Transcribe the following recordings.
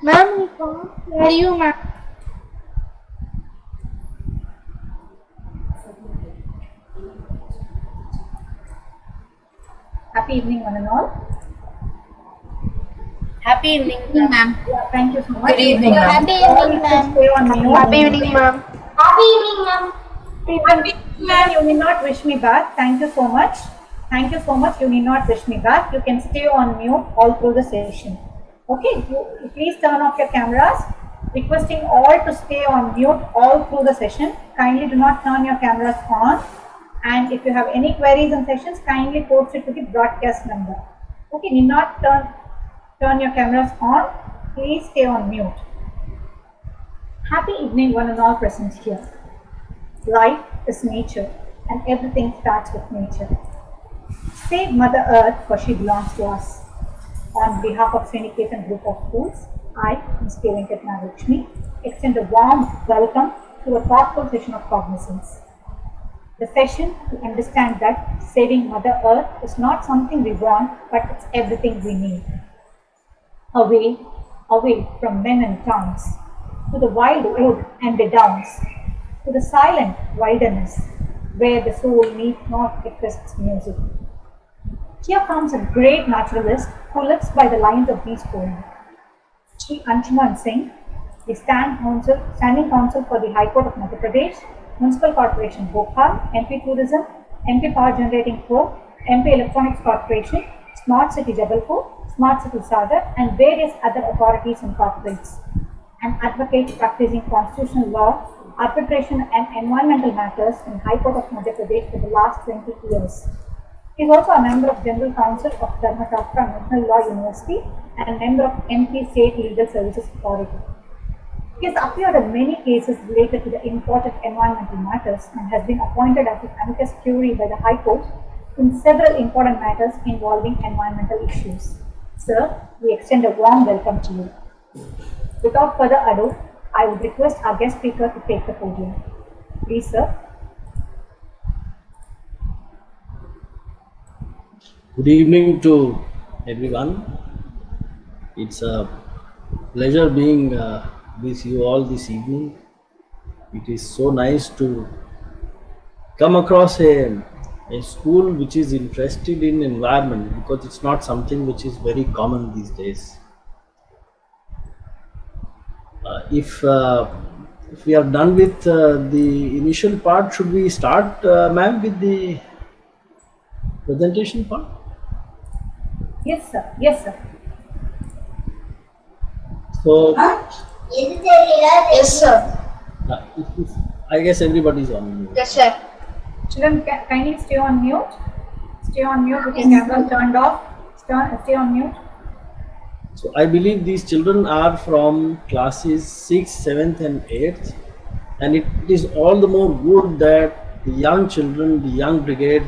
Ma'am, we can't hear you, ma'am. Happy evening, one and all. Happy evening, Evening, ma'am. Yeah, thank you so much. Good evening, ma'am. Happy All evening, should ma'am. stay on mute. Happy evening, ma'am. Happy evening, ma'am. Even you need not wish me back. Thank you so much. Thank you so much. You need not wish me back. You can stay on mute all through the session. Okay. You please turn off your cameras. Requesting all to stay on mute all through the session. Kindly do not turn your cameras on. And if you have any queries and sessions, kindly post it to the broadcast number. Okay. Need not turn your cameras on. Please stay on mute. Happy evening, one and all present here. Life is nature, and everything starts with nature. Save Mother Earth, for she belongs to us. On behalf of Sriniketan Group of Schools, I, Ms. K. Venkat Nagakshmi, extend a warm welcome to a thoughtful session of cognizance. The session to understand that saving Mother Earth is not something we want, but it's everything we need. Away from men and towns, to the wild wood and the downs, to the silent wilderness, where the soul need not request music. Here comes a great naturalist who lives by the lines of these poems. Sri Anshuman Singh, the standing counsel for the High Court of Madhya Pradesh, Municipal Corporation Bhopal, MP Tourism, MP Power Generating Co., MP Electronics Corporation, Smart City Jabalpur, Smart City Sagar, and various other authorities and corporates. An advocate practicing constitutional law, arbitration and environmental matters in High Court of Madhya Pradesh for the last 20 years. He is also a member of General Council of Dharmashastra National Law University and member of MP State Legal Services Authority. He has appeared in many cases related to the important environmental matters and has been appointed as an amicus curiae by the High Court in several important matters involving environmental issues. Sir, we extend a warm welcome to you. Without further ado, I would request our guest speaker to take the podium. Please, sir. Good evening to everyone. It's a pleasure being with you all this evening. It is so nice to come across a school which is interested in environment, because it's not something which is very common these days. If we are done with the initial part, should we start, ma'am, with the presentation part? Yes, sir. Yes, sir. So, Yes, sir. I guess everybody is on mute. Yes, sir. Children, kindly stay on mute. Stay on mute with your camera turned off. Stay on mute. So I believe these children are from classes 6th, 7th and 8th, and it is all the more good that the young children, the young brigade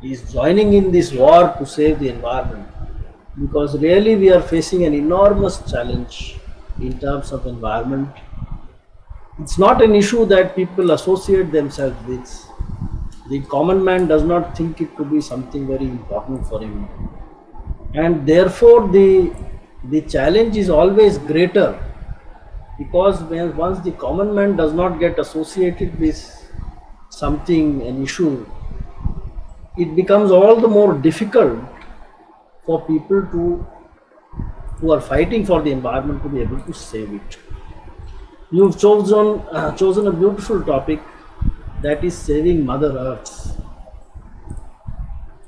is joining in this war to save the environment, because really we are facing an enormous challenge in terms of environment. It's not an issue that people associate themselves with. The common man does not think it to be something very important for him, and therefore the challenge is always greater, because once the common man does not get associated with something, an issue, it becomes all the more difficult for people who are fighting for the environment to be able to save it. You've chosen a beautiful topic, that is saving Mother Earth.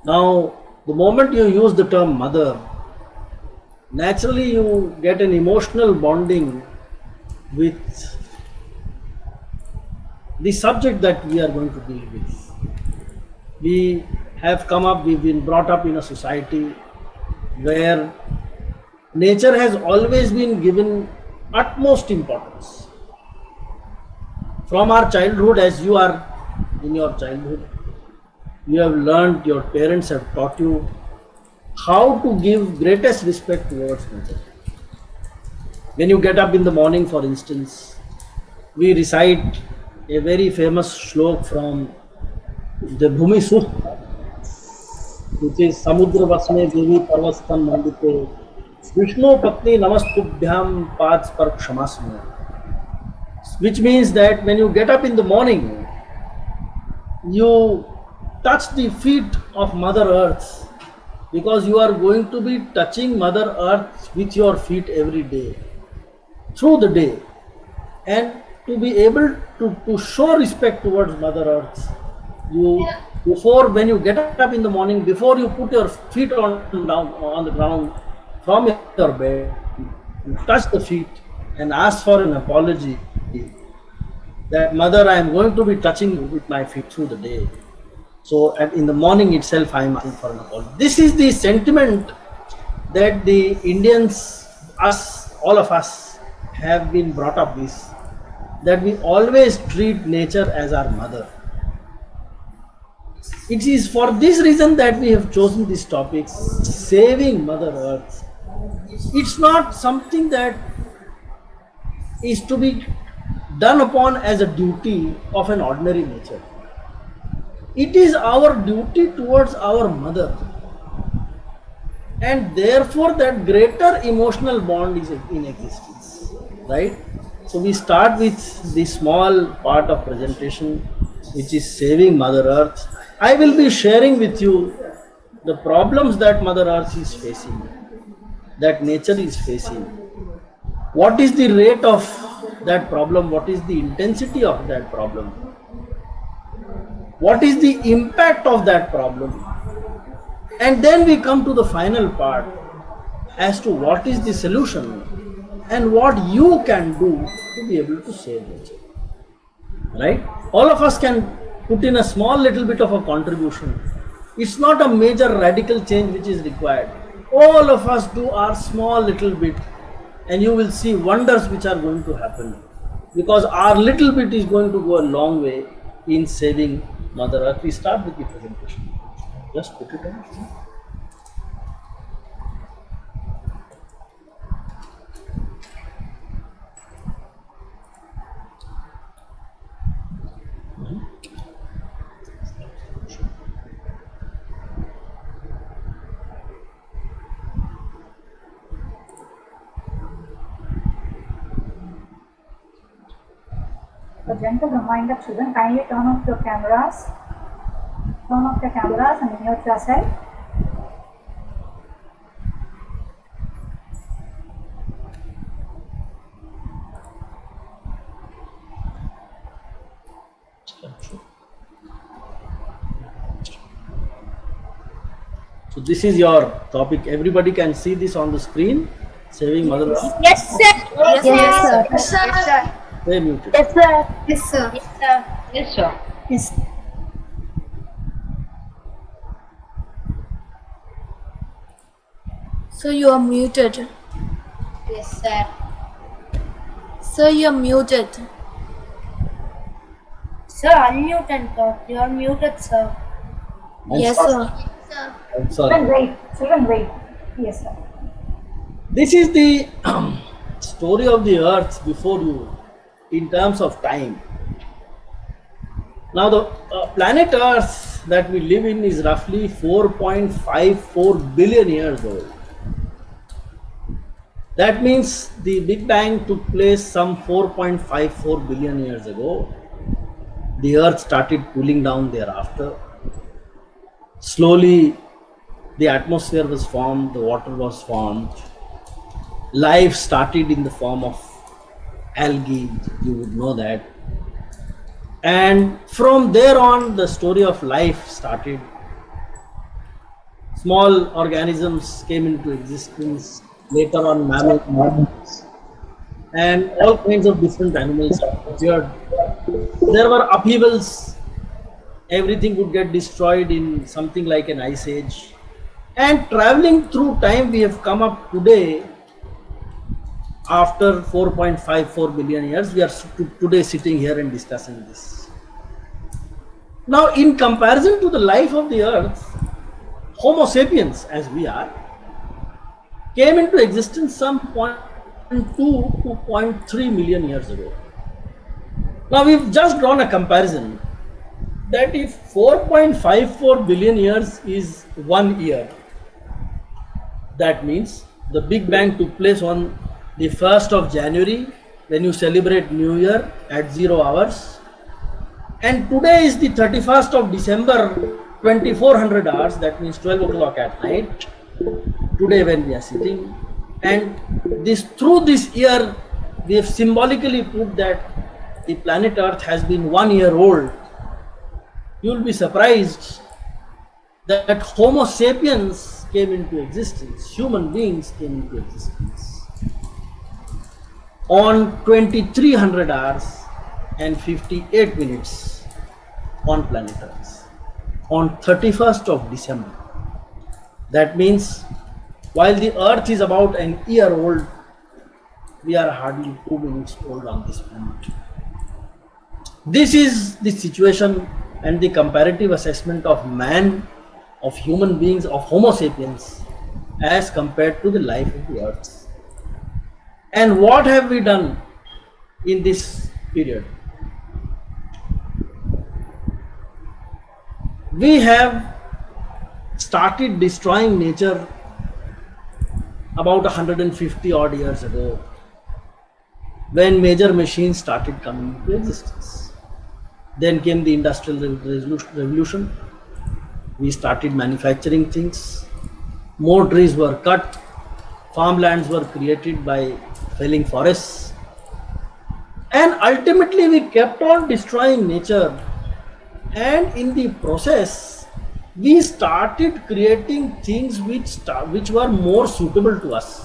Now, the moment you use the term mother, naturally you get an emotional bonding with the subject that we are going to deal with. We've been brought up in a society where nature has always been given utmost importance. From our childhood, as you are in your childhood, you have learned, your parents have taught you how to give greatest respect towards nature. When you get up in the morning, for instance, we recite a very famous shlok from the Bhumi Sukta, which is Samudra Vasme Devi Parvastam Mandite Vishnu Patni Namastubhyam Pads Par Kshamasma, which means that when you get up in the morning, you touch the feet of Mother Earth, because you are going to be touching Mother Earth with your feet every day, through the day. And to be able to show respect towards Mother Earth, you, before, when you get up in the morning, before you put your feet down on the ground from your bed, you touch the feet and ask for an apology, that Mother, I am going to be touching you with my feet through the day. So in the morning itself, I am asking for an apology. This is the sentiment that the Indians, us, all of us, have been brought up with, that we always treat nature as our mother. It is for this reason that we have chosen this topic, saving Mother Earth. It's not something that is to be done upon as a duty of an ordinary nature. It is our duty towards our mother, and therefore that greater emotional bond is in existence, right? So we start with the small part of presentation, which is saving Mother Earth. I will be sharing with you the problems that Mother Earth is facing, that nature is facing. What is the rate of that problem? What is the intensity of that problem? What is the impact of that problem? And then we come to the final part as to what is the solution and what you can do to be able to save nature. Right? All of us can put in a small little bit of a contribution. It's not a major radical change which is required. All of us do our small little bit, and you will see wonders which are going to happen, because our little bit is going to go a long way in saving Mother Earth. We start with the presentation. Just put it on. A gentle reminder, children, kindly turn off your cameras. Turn off the cameras and mute yourself. So this is your topic. Everybody can see this on the screen. Saving Mother Earth. Yes, sir. Yes, sir. Yes, sir. Stay muted. Yes, sir. Yes, sir. Yes, sir. Yes, sir. Yes. So you are muted. Yes, sir. Sir, you are muted. Sir, unmute and talk. You are muted, sir. Yes, sir. I'm sorry. Children, wait. Yes, sir. This is the story of the earth before you in terms of time. Now the planet Earth that we live in is roughly 4.54 billion years old. That means the Big Bang took place some 4.54 billion years ago. The earth started cooling down thereafter. Slowly the atmosphere was formed, the water was formed. Life started in the form of algae, you would know that. And from there on, the story of life started. Small organisms came into existence, later on mammals, and all kinds of different animals appeared. There were upheavals, everything would get destroyed in something like an ice age. And traveling through time, we have come up today. After 4.54 billion years, we are today sitting here and discussing this. Now, in comparison to the life of the earth, Homo sapiens, as we are, came into existence some 0.2 to 0.3 million years ago. Now, we've just drawn a comparison that if 4.54 billion years is 1 year, that means The Big Bang took place on the 1st of January when you celebrate New Year at 0 hours. And today is the 31st of December, 2400 hours, that means 12 o'clock at night, today when we are sitting. And through this year, we have symbolically put that the planet Earth has been 1 year old. You will be surprised that Homo sapiens came into existence, human beings came into existence on 2300 hours and 58 minutes on planet Earth on 31st of December. That means while the Earth is about an year old, we are hardly 2 minutes old on this planet. This is the situation and the comparative assessment of man, of human beings, of Homo sapiens as compared to the life of the Earth. And what have we done in this period? We have started destroying nature about 150 odd years ago, when major machines started coming into existence. Then came the Industrial Revolution. We started manufacturing things. More trees were cut. Farmlands were created by felling forests. And ultimately we kept on destroying nature. And in the process, we started creating things which were more suitable to us.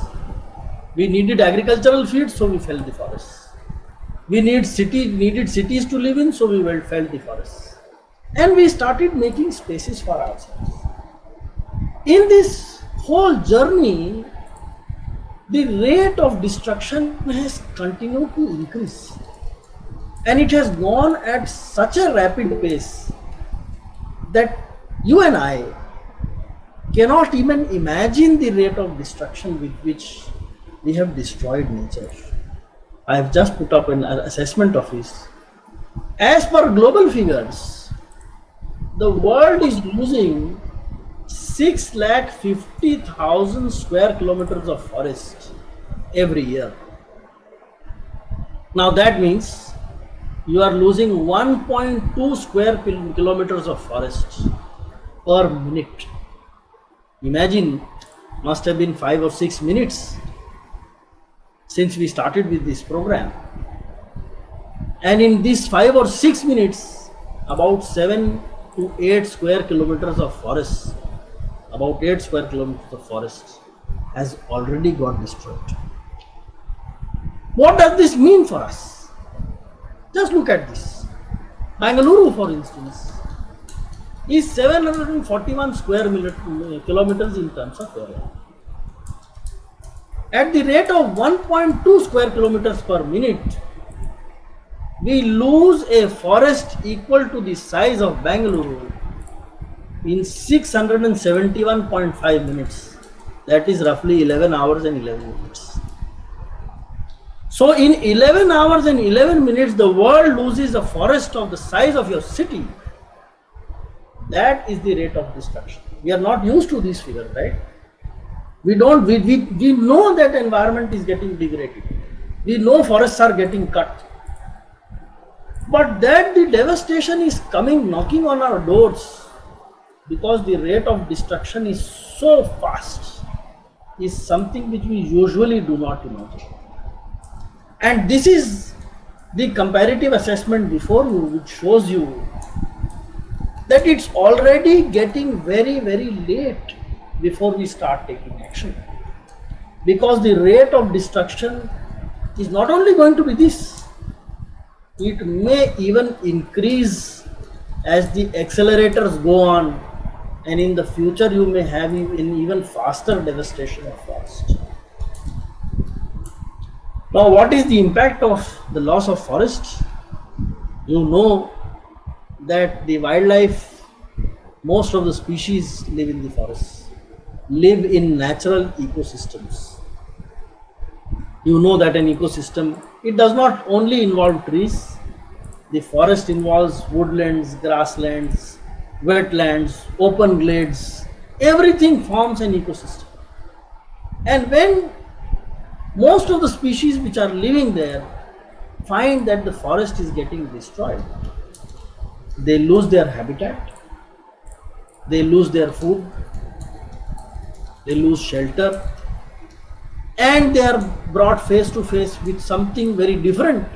We needed agricultural feeds, so we felled the forests. We needed cities to live in, so we felled the forests. And we started making spaces for ourselves. In this whole journey, the rate of destruction has continued to increase. And it has gone at such a rapid pace that you and I cannot even imagine the rate of destruction with which we have destroyed nature. I have just put up an assessment of this. As per global figures, the world is losing 650,000 square kilometers of forest every year. Now that means you are losing 1.2 square kilometers of forest per minute. Imagine, must have been 5 or 6 minutes since we started with this program. And in these 5 or 6 minutes, about 7 to 8 square kilometers of forest, about 8 square kilometers of forest has already got destroyed. What does this mean for us? Just look at this. Bangalore, for instance, is 741 square kilometers in terms of area. At the rate of 1.2 square kilometers per minute, we lose a forest equal to the size of Bangalore in 671.5 minutes. That is roughly 11 hours and 11 minutes. So in 11 hours and 11 minutes, the world loses a forest of the size of your city. That is the rate of destruction. We are not used to this figure, right? We know that environment is getting degraded. We know forests are getting cut. But that the devastation is coming knocking on our doors because the rate of destruction is so fast is something which we usually do not imagine. And this is the comparative assessment before you, which shows you that it's already getting very, very late before we start taking action. Because the rate of destruction is not only going to be this, it may even increase as the accelerators go on, and in the future you may have an even faster devastation of forest. Now, what is the impact of the loss of forests? You know that the wildlife, most of the species live in the forests, live in natural ecosystems. You know that an ecosystem, it does not only involve trees. The forest involves woodlands, grasslands, wetlands, open glades. Everything forms an ecosystem. And when most of the species which are living there find that the forest is getting destroyed, they lose their habitat, they lose their food, they lose shelter, and they are brought face to face with something very different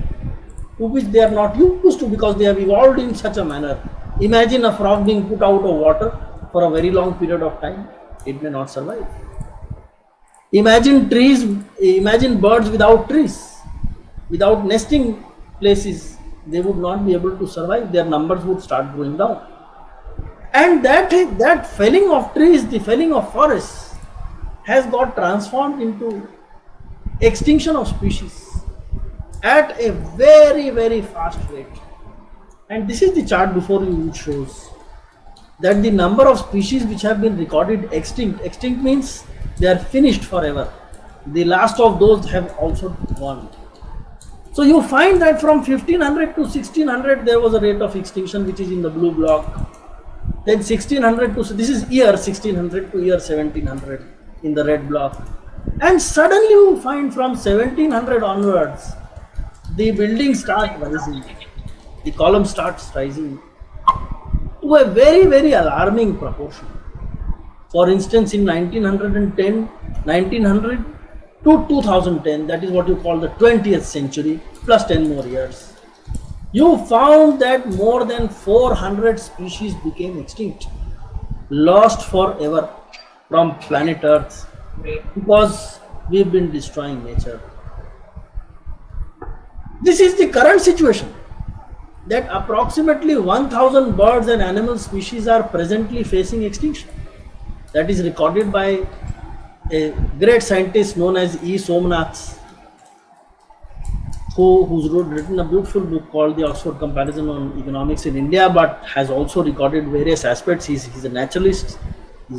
to which they are not used to, because they have evolved in such a manner. Imagine a frog being put out of water for a very long period of time, it may not survive. Imagine trees, imagine birds without trees, without nesting places, they would not be able to survive, their numbers would start going down. And that felling of trees, the felling of forests, has got transformed into extinction of species at a very, very fast rate. And this is the chart before you, which shows that the number of species which have been recorded extinct means they are finished forever. The last of those have also gone. So you find that from 1500 to 1600 there was a rate of extinction, which is in the blue block. Then 1600 to, this is year 1600 to year 1700 in the red block. And suddenly you find from 1700 onwards, the buildings start rising, the column starts rising to a very, very alarming proportion. For instance, in 1900 to 2010, that is what you call the 20th century, plus 10 more years, you found that more than 400 species became extinct, lost forever from planet Earth, because we've been destroying nature. This is the current situation, that approximately 1000 birds and animal species are presently facing extinction. That is recorded by a great scientist known as E. Somnath, who's written a beautiful book called The Oxford Comparison on Economics in India, but has also recorded various aspects. He's a naturalist.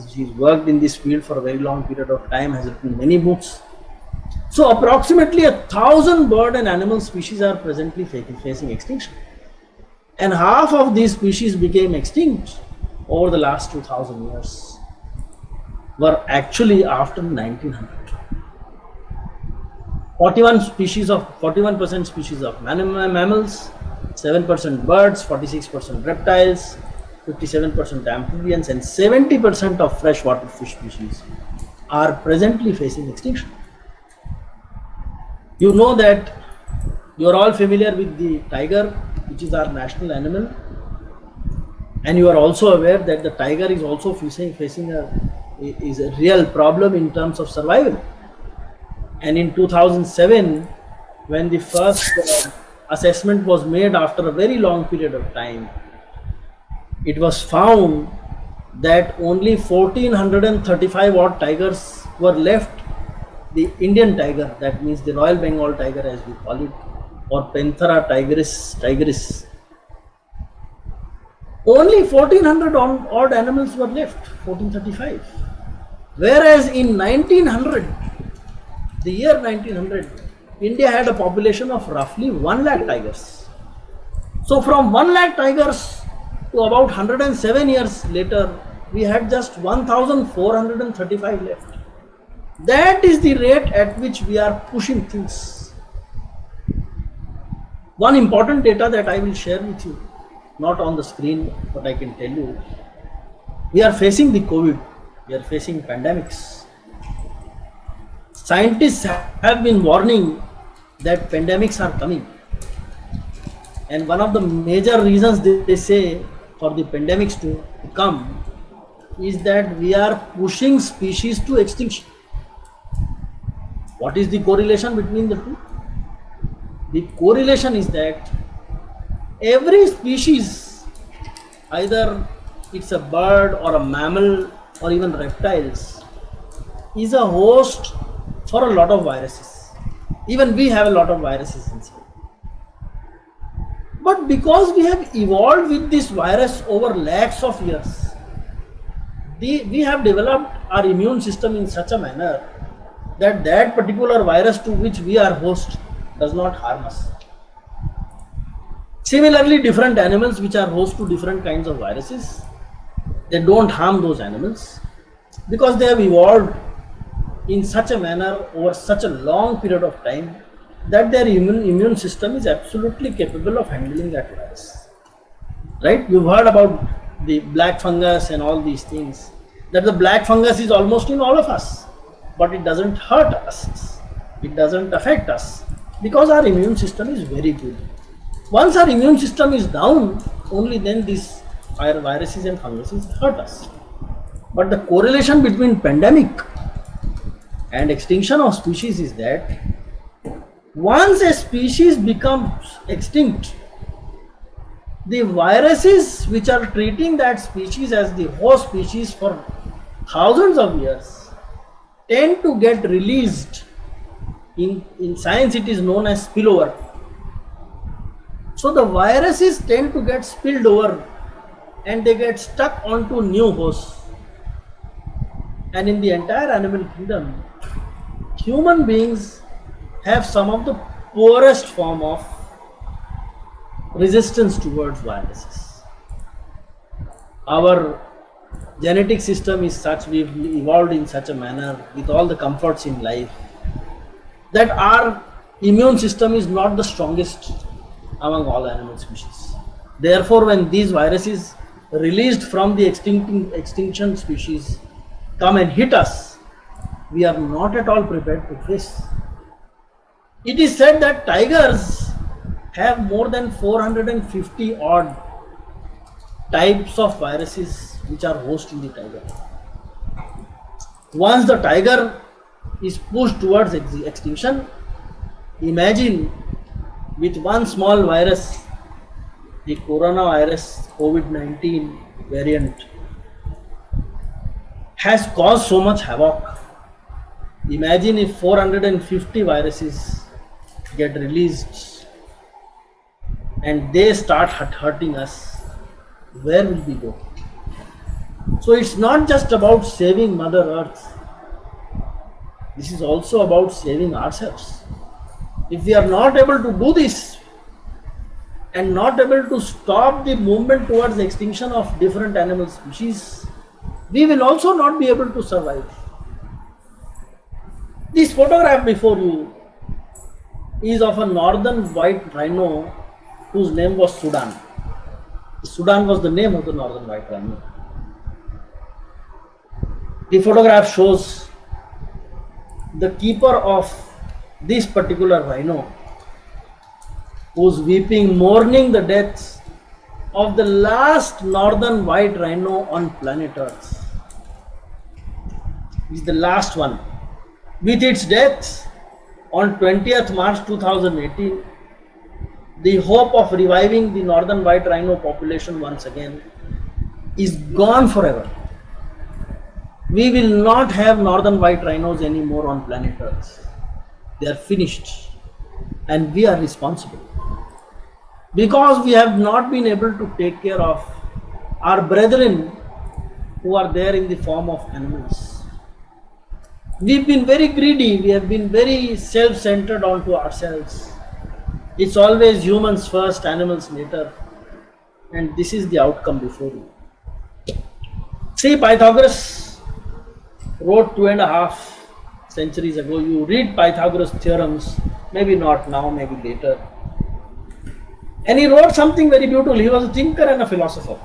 He's worked in this field for a very long period of time, has written many books. So approximately 1000 bird and animal species are presently facing extinction. And half of these species became extinct over the last 2000 years, were actually after 1900. 41% species of mammals, 7% birds, 46% reptiles, 57% amphibians, and 70% of freshwater fish species are presently facing extinction. You know that you are all familiar with the tiger, which is our national animal, and you are also aware that the tiger is also facing a real problem in terms of survival. And in 2007, when the first assessment was made after a very long period of time, it was found that only 1435 odd tigers were left. The Indian tiger, that means the Royal Bengal tiger as we call it, or Panthera tigris. Only 1400 odd animals were left, 1435. Whereas in 1900, the year 1900, India had a population of roughly 1 lakh tigers. So from 1 lakh tigers to about 107 years later, we had just 1435 left. That is the rate at which we are pushing things. One important data that I will share with you, not on the screen, but I can tell you, we are facing the COVID, we are facing pandemics. Scientists have been warning that pandemics are coming. And one of the major reasons they say for the pandemics to come is that we are pushing species to extinction. What is the correlation between the two? The correlation is that every species, either it's a bird or a mammal or even reptiles, is a host for a lot of viruses. Even we have a lot of viruses inside. But because we have evolved with this virus over lakhs of years, we have developed our immune system in such a manner that that particular virus to which we are host does not harm us. Similarly, different animals which are host to different kinds of viruses, they don't harm those animals because they have evolved in such a manner over such a long period of time that their immune system is absolutely capable of handling that virus. Right? You've heard about the black fungus and all these things. That the black fungus is almost in all of us, but it doesn't hurt us. It doesn't affect us because our immune system is very good. Once our immune system is down, only then these viruses and funguses hurt us. But the correlation between pandemic and extinction of species is that once a species becomes extinct, the viruses which are treating that species as the host species for thousands of years tend to get released. In science it is known as spillover. So the viruses tend to get spilled over and they get stuck onto new hosts. And in the entire animal kingdom, human beings have some of the poorest form of resistance towards viruses. Our genetic system is such, we've evolved in such a manner with all the comforts in life that our immune system is not the strongest among all animal species. Therefore, when these viruses released from the extinction species come and hit us, we are not at all prepared to face. It is said that tigers have more than 450 odd types of viruses which are host in the tiger. Once the tiger is pushed towards extinction, imagine with one small virus, the coronavirus COVID-19 variant has caused so much havoc. Imagine if 450 viruses get released and they start hurting us, where will we go? So it's not just about saving Mother Earth. This is also about saving ourselves. If we are not able to do this and not able to stop the movement towards the extinction of different animal species, we will also not be able to survive. This photograph before you is of a northern white rhino whose name was Sudan. Sudan was the name of the northern white rhino. The photograph shows the keeper of this particular rhino who's weeping, mourning the death of the last northern white rhino on planet Earth. It's the last one. With its death on 20th March 2018, the hope of reviving the northern white rhino population once again is gone forever. We will not have northern white rhinos anymore on planet Earth. They are finished and we are responsible because we have not been able to take care of our brethren who are there in the form of animals. We've been very greedy, we have been very self-centered onto ourselves. It's always humans first, animals later, and this is the outcome before you. See, Pythagoras wrote 2.5 centuries ago. You read Pythagoras' theorems, maybe not now, maybe later. And he wrote something very beautiful. He was a thinker and a philosopher.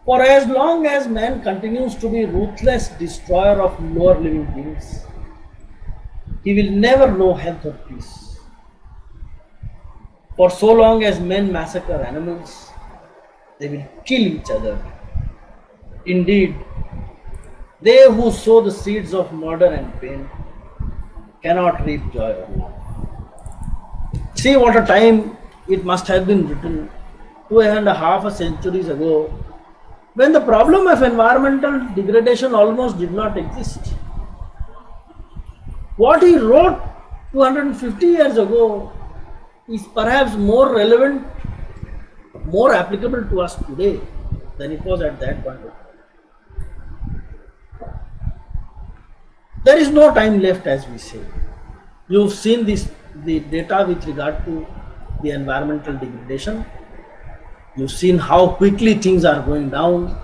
For as long as man continues to be ruthless destroyer of lower living beings, he will never know health or peace. For so long as men massacre animals, they will kill each other. Indeed, they who sow the seeds of murder and pain cannot reap joy or love. See what a time it must have been written 2.5 centuries ago, when the problem of environmental degradation almost did not exist. What he wrote 250 years ago is perhaps more relevant, more applicable to us today than it was at that point. There is no time left, as we say. You've seen the data with regard to the environmental degradation. You've seen how quickly things are going down.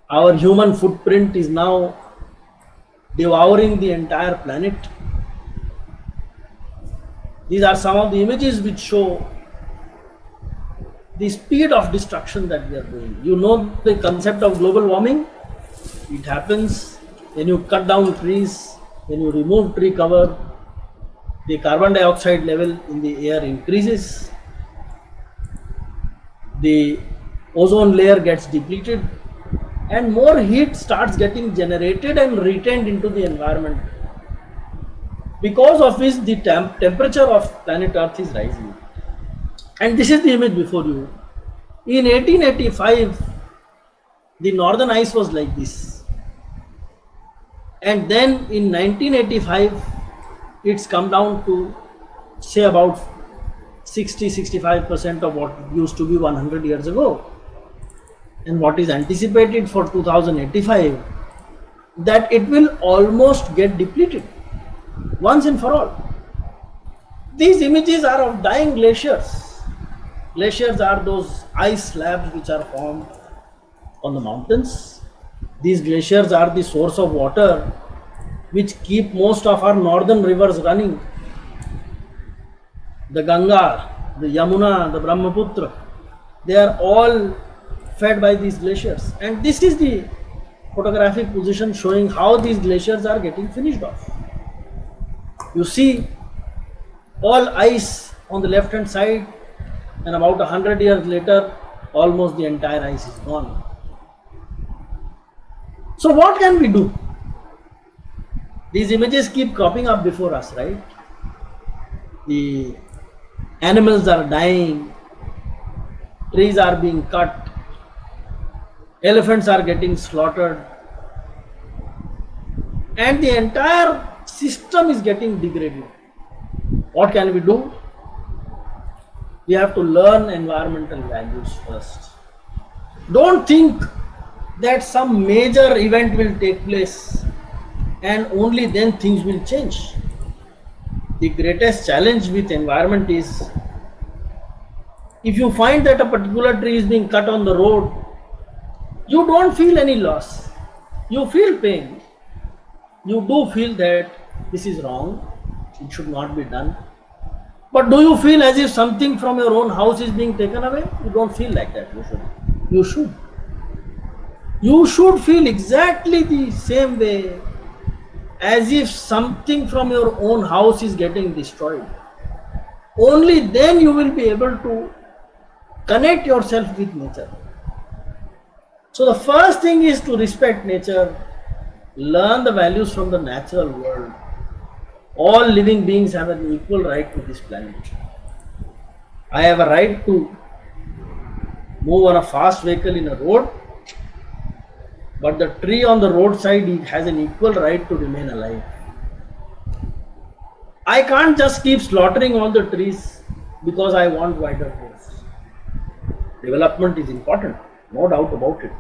Our human footprint is now devouring the entire planet. These are some of the images which show the speed of destruction that we are doing. You know the concept of global warming? It happens when you cut down trees, when you remove tree cover, the carbon dioxide level in the air increases, the ozone layer gets depleted, and more heat starts getting generated and retained into the environment, because of which the temperature of planet Earth is rising. And this is the image before you. In 1885, the northern ice was like this. And then in 1985, it's come down to say about 60-65% of what it used to be 100 years ago. And what is anticipated for 2085, that it will almost get depleted once and for all. These images are of dying glaciers. Glaciers are those ice slabs which are formed on the mountains. These glaciers are the source of water which keep most of our northern rivers running. The Ganga, the Yamuna, the Brahmaputra, they are all fed by these glaciers. And this is the photographic position showing how these glaciers are getting finished off. You see all ice on the left hand side, and about 100 years later, almost the entire ice is gone. So what can we do? These images keep cropping up before us, right? The animals are dying, trees are being cut, elephants are getting slaughtered, and the entire system is getting degraded. What can we do? We have to learn environmental values first. Don't think that some major event will take place and only then things will change. The greatest challenge with environment is, if you find that a particular tree is being cut on the road, you don't feel any loss. You feel pain. You do feel that this is wrong, it should not be done. But do you feel as if something from your own house is being taken away? You don't feel like that usually. You should. You should feel exactly the same way as if something from your own house is getting destroyed. Only then you will be able to connect yourself with nature. So the first thing is to respect nature, learn the values from the natural world. All living beings have an equal right to this planet. I have a right to move on a fast vehicle in a road, but the tree on the roadside has an equal right to remain alive. I can't just keep slaughtering all the trees because I want wider roads. Development is important, no doubt about it.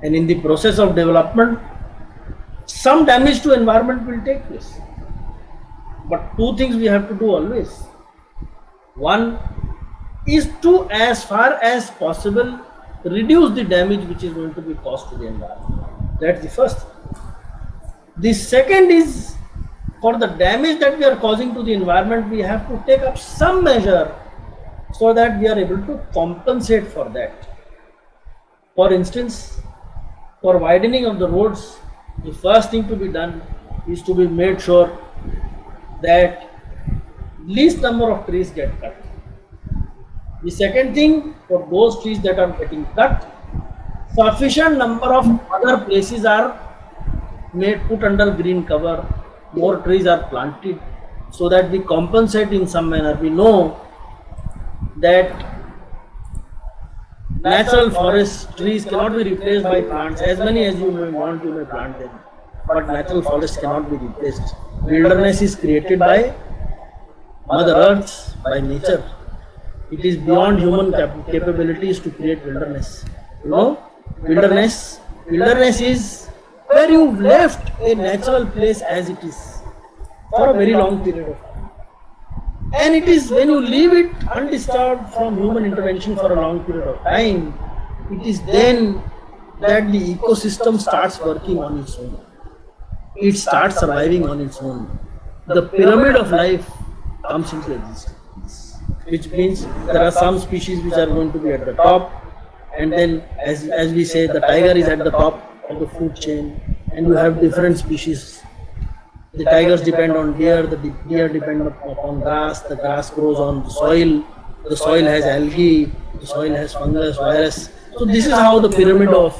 And in the process of development, some damage to environment will take place. But two things we have to do always. One is to, as far as possible, reduce the damage which is going to be caused to the environment. That's the first. The second is, for the damage that we are causing to the environment, we have to take up some measure so that we are able to compensate for that. For instance, for widening of the roads, the first thing to be done is to be made sure that least number of trees get cut. The second thing, for those trees that are getting cut, sufficient number of other places are put under green cover, more trees are planted, so that we compensate in some manner. We know that natural forest trees cannot be replaced by plants. As many as you may want, you may plant them, but natural forests cannot be replaced. Wilderness is created by Mother Earth, by nature. It is beyond human capabilities to create wilderness. You know, wilderness is where you left a natural place as it is for a very long period of time. And it is when you leave it undisturbed from human intervention for a long period of time, it is then that the ecosystem starts working on its own. it starts surviving on its own. The pyramid of life comes into existence, which means there are some species which are going to be at the top, and then as we say, the tiger is at the top of the food chain, and you have different species. The tigers depend on deer, the deer depend upon grass, the grass grows on the soil has algae, the soil has fungus, virus. So this is how the pyramid of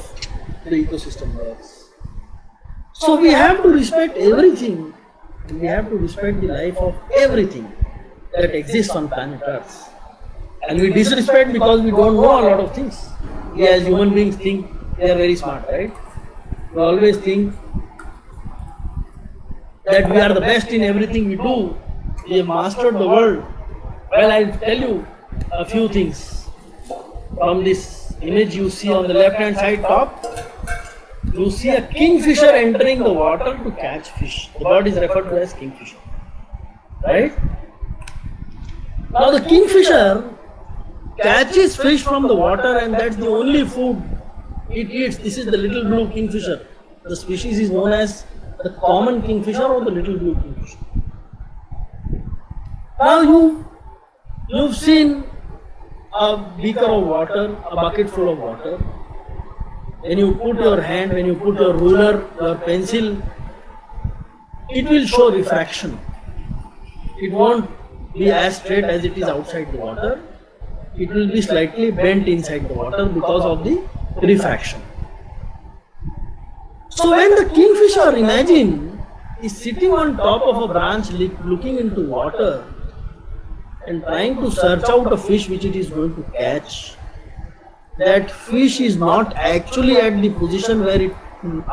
the ecosystem works. So we have to respect everything. We have to respect the life of everything that exists on planet Earth. And we disrespect because we don't know a lot of things. We as human beings think we are very smart, right? We always think that we are the best in everything we do. We have mastered the world. Well, I'll tell you a few things. From this image you see on the left hand side top, you see a kingfisher entering the water to catch fish. The bird is referred to as kingfisher. Right? Now the kingfisher catches fish from the water, and that's the only food it eats. This is the little blue kingfisher. The species is known as the common kingfisher or the little blue kingfisher. Now you've seen a beaker of water, a bucket full of water. When you put your hand, when you put your ruler, your pencil, it will show refraction. It won't be as straight as it is outside the water. It will be slightly bent inside the water because of the refraction. So when the kingfisher, imagine, is sitting on top of a branch looking into water and trying to search out a fish which it is going to catch, that fish is not actually at the position where it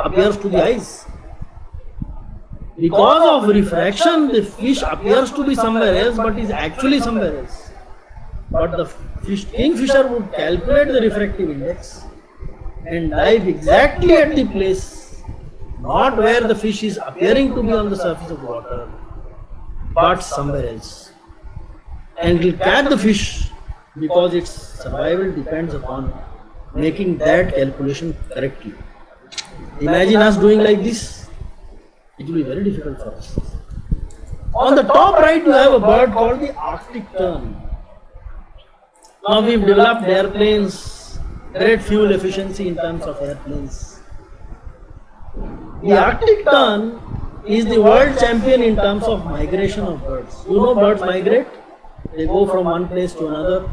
appears to the eyes. Because of refraction, the fish appears to be somewhere else but is actually somewhere else. But the kingfisher would calculate the refractive index and dive exactly at the place, not where the fish is appearing to be on the surface of water, but somewhere else. And it will catch the fish because its survival depends upon making that calculation correctly. Imagine us doing like this, it will be very difficult for us. On the top right you have a bird called the Arctic tern. Now we've developed airplanes, great fuel efficiency in terms of airplanes. The Arctic tern is the world champion in terms of migration of birds. You know birds migrate, they go from one place to another.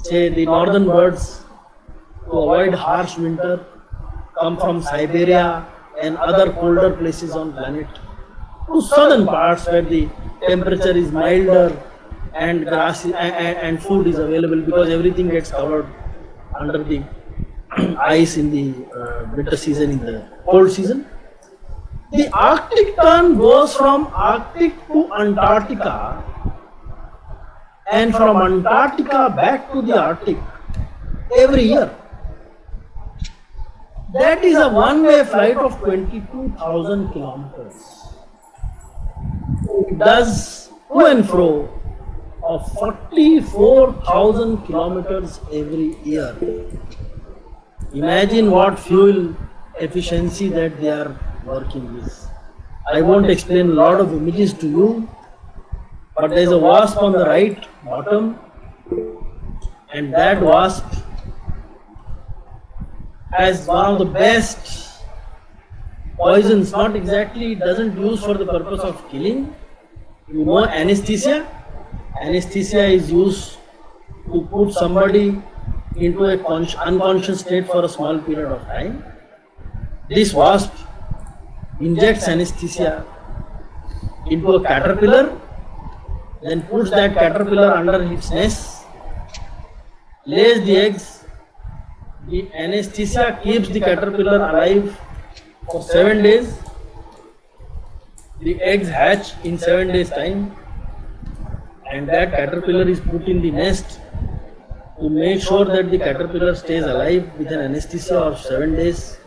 Say the northern birds, to avoid harsh winter, come from Siberia and other colder places on planet to southern parts where the temperature is milder and grass and food is available because everything gets covered under the ice in the winter season, in the cold season. The Arctic tern goes from Arctic to Antarctica and from Antarctica back to the Arctic every year. That is a one-way flight of 22,000 kilometers. It does to and fro of 44,000 kilometers every year. Imagine what fuel efficiency that they are working with. I won't explain a lot of images to you, but there is a wasp on the right bottom, and that wasp has one of the best poisons, not exactly, it doesn't use for the purpose of killing. You know anesthesia? Anesthesia is used to put somebody into a unconscious state for a small period of time. This wasp injects anesthesia into a caterpillar, then puts that caterpillar under its nest, lays the eggs. The anesthesia keeps the caterpillar alive for 7 days. The eggs hatch in 7 days' time, and that caterpillar is put in the nest to make sure that the caterpillar stays alive with an anesthesia of 7 days,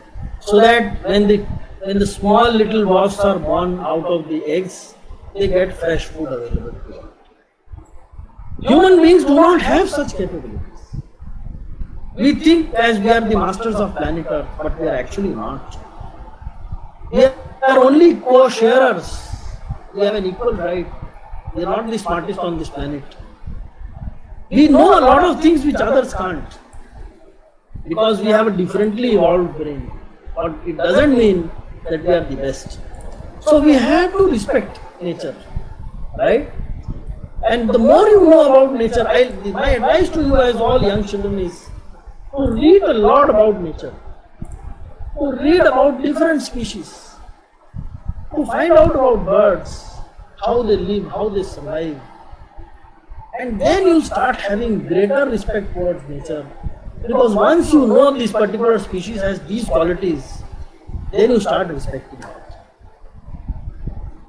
so that when the small little wasps are born out of the eggs, they get fresh food available to them. Human beings do not have such capabilities. We think as we are the masters of planet Earth, but we are actually not. We are are only co-sharers. We have an equal right. We are not the smartest on this planet. We know a lot of things which others can't because we have a differently evolved brain. But it doesn't mean that we are the best. So we have to respect nature, right? And the more you know about nature, my advice to you as all young children is to read a lot about nature, to read about different species, to find out about birds, how they live, how they survive. And then you start having greater respect towards nature. Because once you know this particular species has these qualities, then you start respecting it.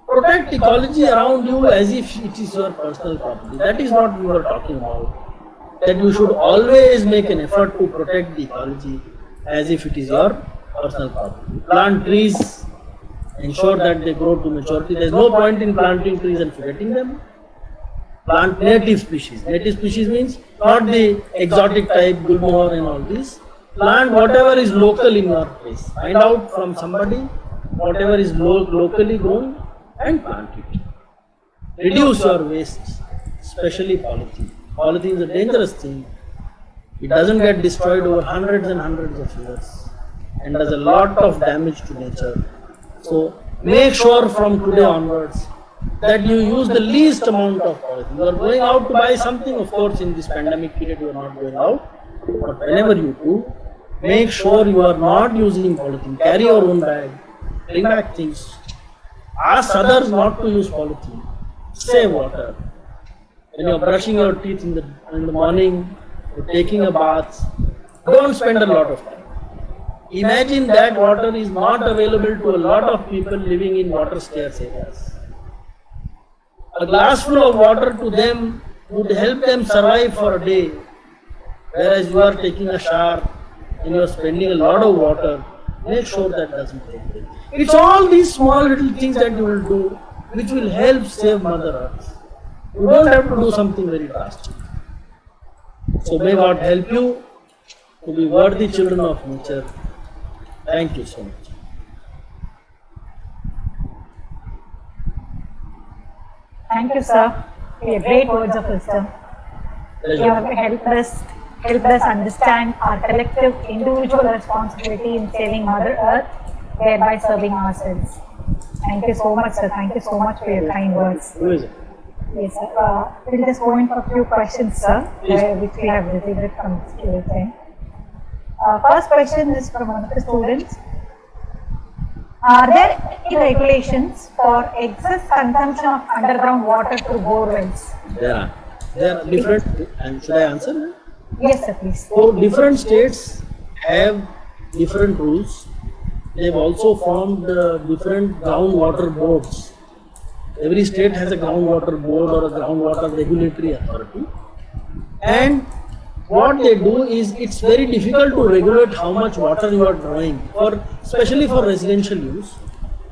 Protect ecology around you as if it is your personal property. That is what we were talking about. That you should always make an effort to protect the ecology as if it is your personal property. Plant trees, ensure that they grow to maturity. There is no point in planting trees and forgetting them. Plant native species. Native species means not the exotic type, gulmohar and all this. Plant whatever is local in your place. Find out from somebody whatever is locally grown and plant it. Reduce your waste, especially polythene. Polythene is a dangerous thing. It doesn't get destroyed over hundreds and hundreds of years and does a lot of damage to nature. So make sure from today onwards that you use the least amount of polythene. You are going out to buy something, of course in this pandemic period you are not going out, but whenever you do, make sure you are not using polythene. Carry your own bag, bring back things. Ask others not to use polythene. Save water. When you are brushing your teeth in the morning, you're taking a bath, don't spend a lot of time. Imagine that water is not available to a lot of people living in water scarce areas. A glass full of water to them would help them survive for a day, whereas you are taking a shower and you are spending a lot of water. Make sure that doesn't take place. It's all these small little things that you will do which will help save Mother Earth. You don't have to do something very drastic. So may God help you to be worthy children of nature. Thank you so much. Thank you, sir, for your great words of wisdom. You have helped us understand our collective individual responsibility in saving Mother Earth, thereby serving ourselves. Thank you so much, sir. Thank you so much for your kind words. Who is it? Yes, sir. We'll just go in for a few questions, sir, which we have received from the students. First question is from one of the students. Are there any regulations for excess consumption of underground water through bore wells? There are different, and should I answer? Yes, sir, please. So different states have different rules. They've also formed different groundwater boards. Every state has a groundwater board or a groundwater regulatory authority. And what they do is, it's very difficult to regulate how much water you are drawing, especially for residential use.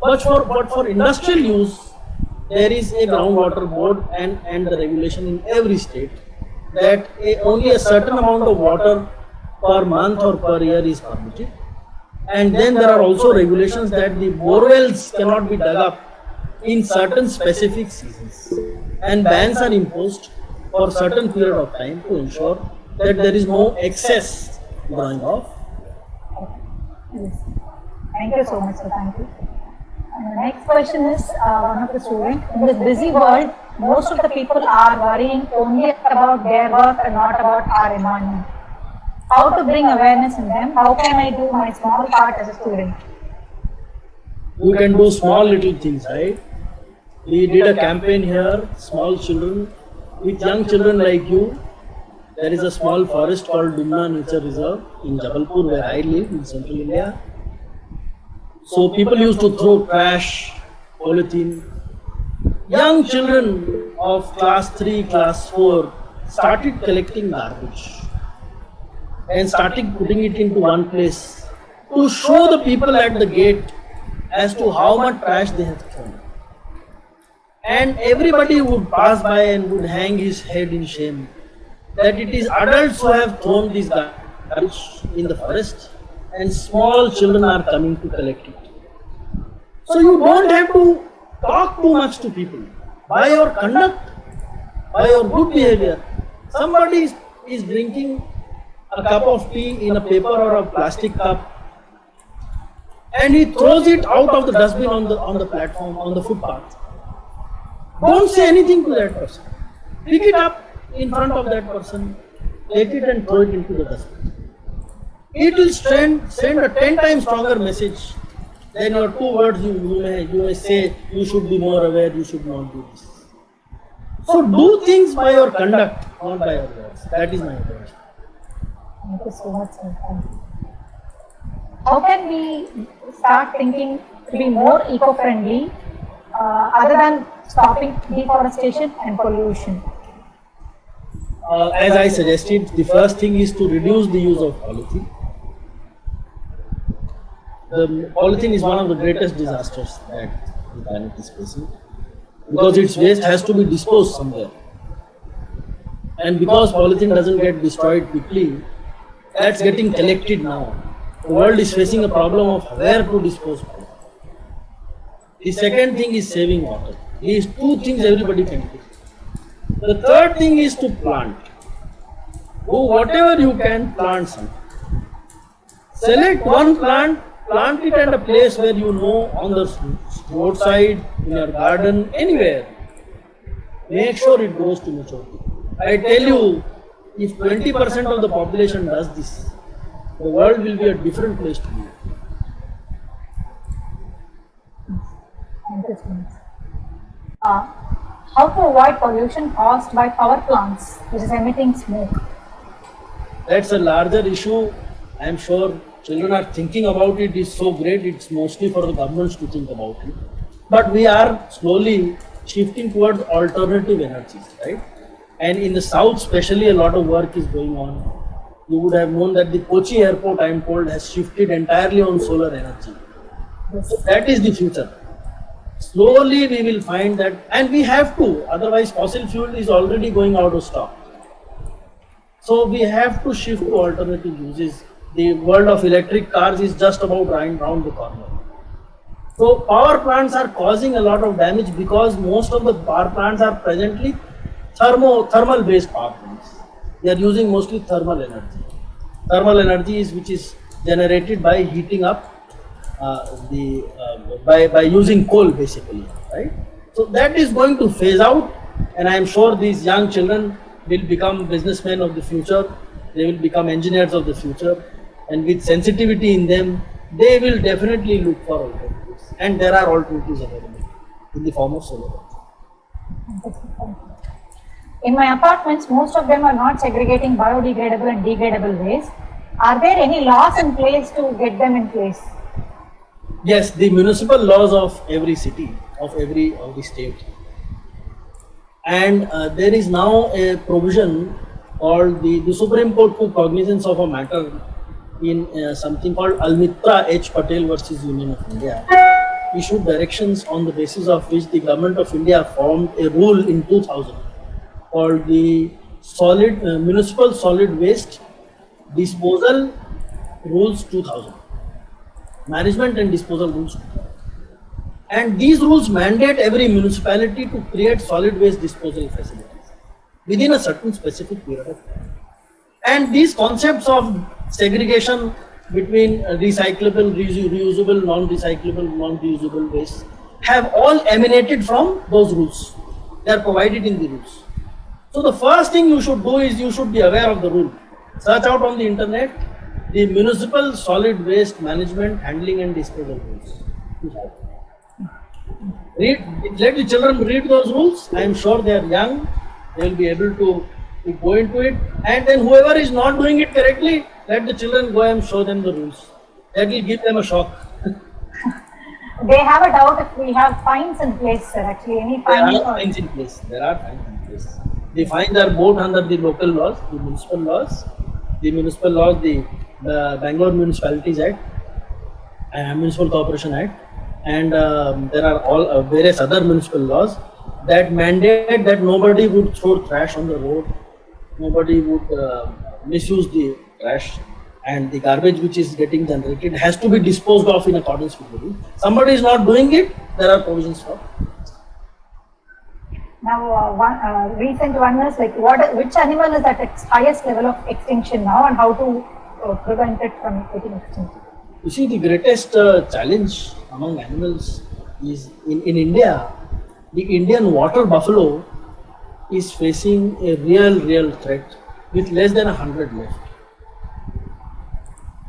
But for industrial use, there is a groundwater board and the regulation in every state that only a certain amount of water per month or per year is permitted. And then there are also regulations that the borewells cannot be dug up in certain specific seasons. And bans are imposed for a certain period of time to ensure that there is no excess drawing off. Yes. Thank you so much, sir. Thank you. And the next question is one of the students. In this busy world, most of the people are worrying only about their work and not about our environment. How to bring awareness in them? How can I do my small part as a student? You can do small little things, right? We did a campaign here, small children, with young children like you. There is a small forest called Dumna Nature Reserve in Jabalpur, where I live in central India. So people used to throw trash, polythene. Young children of class 3, class 4 started collecting garbage and started putting it into one place to show the people at the gate as to how much trash they have thrown. And everybody would pass by and would hang his head in shame that it is adults who have thrown this garbage in the forest and small children are coming to collect it. So you don't have to talk too much to people. By your conduct, by your good behavior, somebody is drinking a cup of tea in a paper or a plastic cup, and he throws it out of the dustbin on the platform, on the footpath. Don't say anything to that person. Pick it up in front of that person, take it and throw it into the dustbin. It will send a 10 times stronger message than your 2 words you may say, you should be more aware, you should not do this. So do things by your conduct, not by your words. That is my advice. Thank you so much, sir. Thank you. How can we start thinking to be more eco-friendly other than stopping deforestation and pollution? As I suggested, the first thing is to reduce the use of polythene. The polythene is one of the greatest disasters that the planet is facing, because its waste has to be disposed somewhere. And because polythene doesn't get destroyed quickly, that's getting collected now. The world is facing a problem of where to dispose polythene. The second thing is saving water. These 2 things everybody can do. The third thing is to plant. Do whatever you can, plant something. Select one plant, plant it at a place where you know, on the roadside, in your garden, anywhere. Make sure it goes to maturity. I tell you, if 20% of the population does this, the world will be a different place to be. Thank you so much. How to avoid pollution caused by power plants, which is emitting smoke? That's a larger issue. I am sure children are thinking about it. It's so great. It's mostly for the governments to think about it. But we are slowly shifting towards alternative energies, right? And in the south, especially, a lot of work is going on. You would have known that the Kochi airport, I am told, has shifted entirely on solar energy. So that is the future. Slowly we will find that, and we have to, otherwise fossil fuel is already going out of stock. So we have to shift to alternative uses. The world of electric cars is just about round the corner. So power plants are causing a lot of damage because most of the power plants are presently thermal based power plants. They are using mostly thermal energy. Thermal energy is which is generated by heating up by using coal basically, right? So that is going to phase out, and I am sure these young children will become businessmen of the future. They will become engineers of the future, and with sensitivity in them, they will definitely look for alternatives. And there are alternatives available in the form of solar. In my apartments, most of them are not segregating biodegradable and degradable waste. Are there any laws in place to get them in place? Yes, the municipal laws of every city, of every state. And there is now a provision called the Supreme Court took cognizance of a matter in something called Almitra H. Patel versus Union of India, issued directions on the basis of which the Government of India formed a rule in 2000 called the Municipal Solid Waste Disposal Rules 2000. Management and Disposal Rules. And these rules mandate every municipality to create solid waste disposal facilities within a certain specific period of time. And these concepts of segregation between recyclable, reusable, non-recyclable, non-reusable waste have all emanated from those rules. They are provided in the rules. So the first thing you should do is you should be aware of the rule. Search out on the internet the Municipal Solid Waste Management, Handling and Disposal Rules. Let the children read those rules. I am sure they are young. They will be able to go into it. And then whoever is not doing it correctly, let the children go and show them the rules. That will give them a shock. They have a doubt if we have fines in place, sir. Actually, any fines? There are fines in place. There are fines in place. The fines are both under the local laws, the municipal laws, the Bangalore Municipalities Act, and Municipal Corporation Act, and there are all various other municipal laws that mandate that nobody would throw trash on the road, nobody would misuse the trash, and the garbage which is getting generated has to be disposed of in accordance with the rule. Somebody is not doing it, there are provisions for. Now, recent one is like which animal is at its highest level of extinction now, and how to prevent it from getting extinct? You see, the greatest challenge among animals is in India, the Indian water buffalo is facing a real threat with less than 100 left.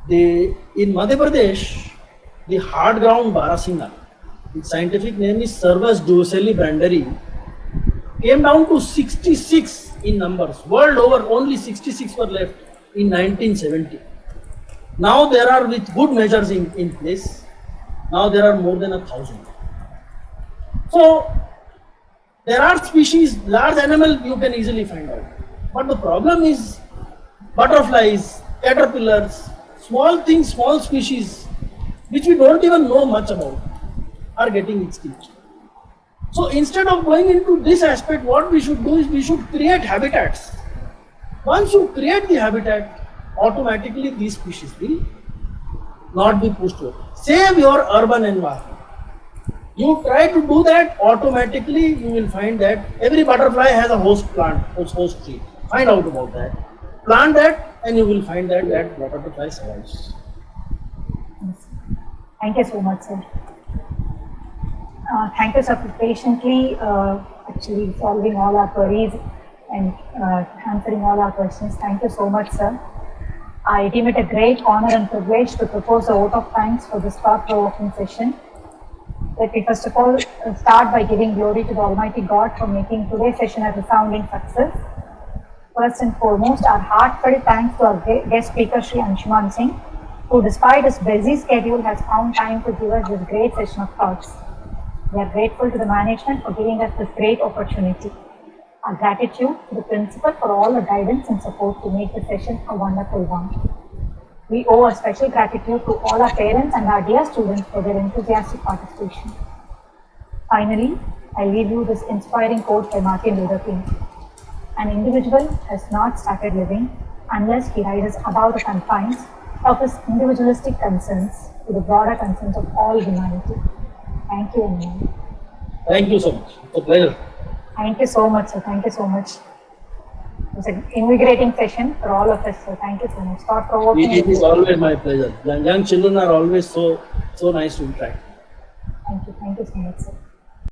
In Madhya Pradesh, the hard ground Barasingha, its scientific name is Cervus duocelli branderi, came down to 66 in numbers. World over, only 66 were left in 1970. Now there are, with good measures in place, now there are more than 1,000. So there are species, large animal you can easily find out. But the problem is butterflies, caterpillars, small things, small species, which we don't even know much about, are getting extinct. So instead of going into this aspect, what we should do is we should create habitats. Once you create the habitat, automatically these species will not be pushed away. Save your urban environment. You try to do that, automatically you will find that every butterfly has a host plant, host tree. Find out about that. Plant that and you will find that butterfly survives. Thank you so much, sir. Thank you, sir, for patiently actually solving all our queries and answering all our questions. Thank you so much, sir. I deem it a great honor and privilege to propose a vote of thanks for this thought-provoking session. Let me first of all start by giving glory to the Almighty God for making today's session a resounding success. First and foremost, our heartfelt thanks to our guest speaker, Sri Anshuman Singh, who despite his busy schedule has found time to give us this great session of thoughts. We are grateful to the management for giving us this great opportunity. Our gratitude to the principal for all the guidance and support to make the session a wonderful one. We owe a special gratitude to all our parents and our dear students for their enthusiastic participation. Finally, I leave you this inspiring quote by Martin Luther King. An individual has not started living unless he rises above the confines of his individualistic concerns to the broader concerns of all humanity. Thank you, Anil. Thank you so much. It's a pleasure. Thank you so much, sir. Thank you so much. It was an invigorating session for all of us, so thank you so much. Thought-provoking. It is always my pleasure. Young children are always so nice to interact. Thank you so much, sir.